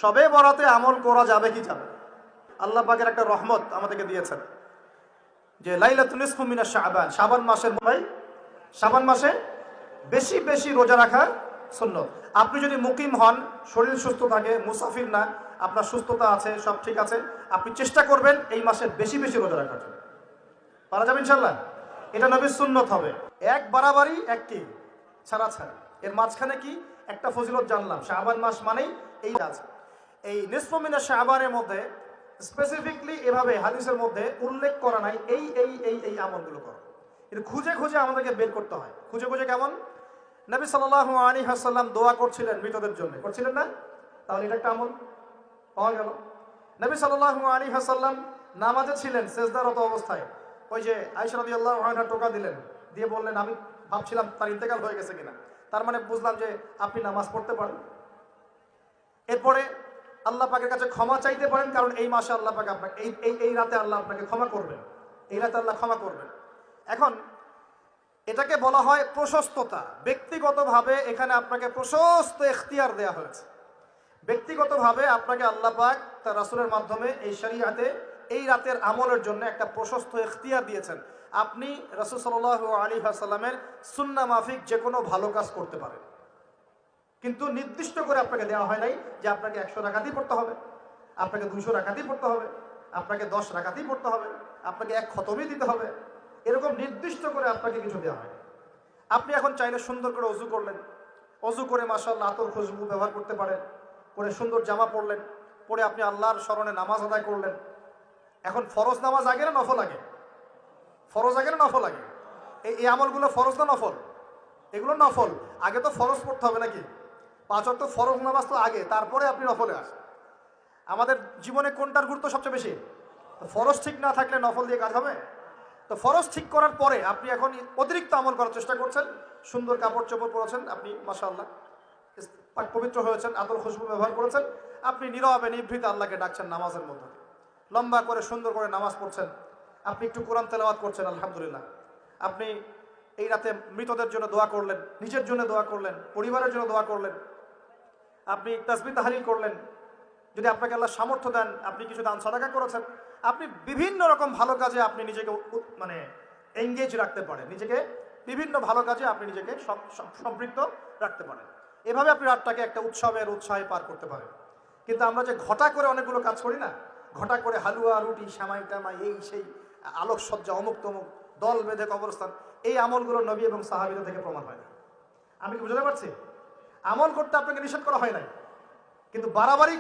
সবে বরাতে আমল করা যাবে কি যাবে? আল্লাহ পাকের একটা রহমত আমাদেরকে দিয়েছেন যে লাইলাতুল নিসফু মিনাশ শাবান, শাবান মাসের শাবান মাসে বেশি বেশি রোজা রাখা সুন্নত। আপনি যদি মুকিম হন, শরীর সুস্থ থাকে, মুসাফির না, আপনার সুস্থতা আছে, সব ঠিক আছে, আপনি চেষ্টা করবেন এই মাসে বেশি বেশি রোজা রাখার জন্য। পারা যাবে ইনশাল্লাহ। এটা নবীর সুন্নত হবে। এক বাড়াবাড়ি এক কি ছাড়াছাড়ি, এর মাঝখানে কি একটা ফজিলত জানলাম। শাবান মাস মানেই এই আছে। এই নিসফু মিনাশ শাবানের মধ্যে স্পেসিফিকলি এভাবে হাদিসের মধ্যে উল্লেখ করা নাই এই এই এই এই আমলগুলো করো। কিন্তু খুঁজে খুঁজে আমাদেরকে বের করতে হয়। খুঁজে খুঁজে কেমন? নবী সাল্লাল্লাহু আলাইহি ওয়াসাল্লাম দোয়া করছিলেন মৃতদের জন্য, করছিলেন না? তাহলে এটা একটা আমল পাওয়া গেল। নবী সাল্লাল্লাহু আলাইহি ওয়াসাল্লাম নামাজে ছিলেন, সেজদারত অবস্থায় ওই যে আয়েশা রাদিয়াল্লাহু আনহা টোকা দিলেন, দিয়ে বললেন আমি ভাবছিলাম তার ইন্তেকাল হয়ে গেছে কিনা। তার মানে বুঝলাম যে আপনি নামাজ পড়তে পারেন। এরপরে আল্লাহ পাকের কাছে ক্ষমা চাইতে পারেন, কারণ এই মাসে আল্লাহ পাক আপনাকে এই রাতে আল্লাহ আপনাকে ক্ষমা করবেন, এই রাতে আল্লাহ ক্ষমা করবেন। এখন এটাকে বলা হয় প্রশস্ততা। ব্যক্তিগতভাবে এখানে আপনাকে প্রশস্ত এখতিয়ার দেওয়া হয়েছে। ব্যক্তিগতভাবে আপনাকে আল্লাহ পাক তার রাসূলের মাধ্যমে এই শরীয়তে এই রাতের আমলের জন্য একটা প্রশস্ত এখতিয়ার দিয়েছেন। আপনি রাসূল সাল্লাল্লাহু আলাইহি ওয়াসাল্লামের সুন্নাহ মাফিক যে কোনো ভালো কাজ করতে পারেন, কিন্তু নির্দিষ্ট করে আপনাকে দেওয়া হয় নাই যে আপনাকে 100 রাকাতই পড়তে হবে, আপনাকে 200 রাকাতই পড়তে হবে, আপনাকে 10 রাকাতই পড়তে হবে, আপনাকে 1 খতমই দিতে হবে। এরকম নির্দিষ্ট করে আপনাকে কিছু দেওয়া হয়। আপনি এখন চাইলে সুন্দর করে অজু করলেন, অজু করে মাশাআল্লাহ আতর খুশবু ব্যবহার করতে পারেন, করে সুন্দর জামা পরলেন, পরে আপনি আল্লাহর স্মরণে নামাজ আদায় করলেন। এখন ফরজ নামাজ আগে না নফল আগে? ফরজ আগে না নফল আগে? এই আমলগুলো ফরজ না নফল? এগুলো নফল। আগে তো ফরজ পড়তে হবে নাকি? 5 ওয়াক্ত ফরজ নামাজ তো আগে, তারপরে আপনি নফলে আসেন। আমাদের জীবনে কোনটার গুরুত্ব সবচেয়ে বেশি? ফরজ ঠিক না থাকলে নফল দিয়ে কাজ হবে? তো ফরজ ঠিক করার পরে আপনি এখন অতিরিক্ত আমল করার চেষ্টা করছেন, সুন্দর কাপড় চোপড় পরেছেন, আপনি মাশাআল্লাহ পবিত্র হয়েছেন, আতর খুশবু ব্যবহার করেছেন, আপনি নীরবে নিভৃতে আল্লাহকে ডাকছেন নামাজের মধ্যে, লম্বা করে সুন্দর করে নামাজ পড়ছেন, আপনি একটু কোরআন তেলাওয়াত করছেন, আলহামদুলিল্লাহ। আপনি এই রাতে মৃতদের জন্য দোয়া করলেন, নিজের জন্য দোয়া করলেন, পরিবারের জন্য দোয়া করলেন, আপনি তাসবিহ তাহলিল করলেন। যদি আপনাকে আল্লাহ সামর্থ্য দেন, আপনি কিছু দান সাদাকা করেছেন, আপনি বিভিন্ন রকম ভালো কাজে আপনি নিজেকে মানে এঙ্গেজ রাখতে পারেন, নিজেকে বিভিন্ন ভালো কাজে আপনি নিজেকে সম্পৃক্ত রাখতে পারেন। এভাবে আপনি রাতটাকে একটা উৎসবের উৎসাহে পার করতে পারেন। কিন্তু আমরা যে ঘটা করে অনেকগুলো কাজ করি না, ঘটা করে হালুয়া রুটি সামাই টামাই এই সেই আলোকসজ্জা অমুক তমুক দল বেঁধে কবরস্থান, এই আমলগুলো নবী এবং সাহাবীদের থেকে প্রমাণ হয় না। আমি কি বুঝতে পারছি? আমল করতে আপনাকে নিষেধ করা হয় নাই, কিন্তু বাড়াবাড়ি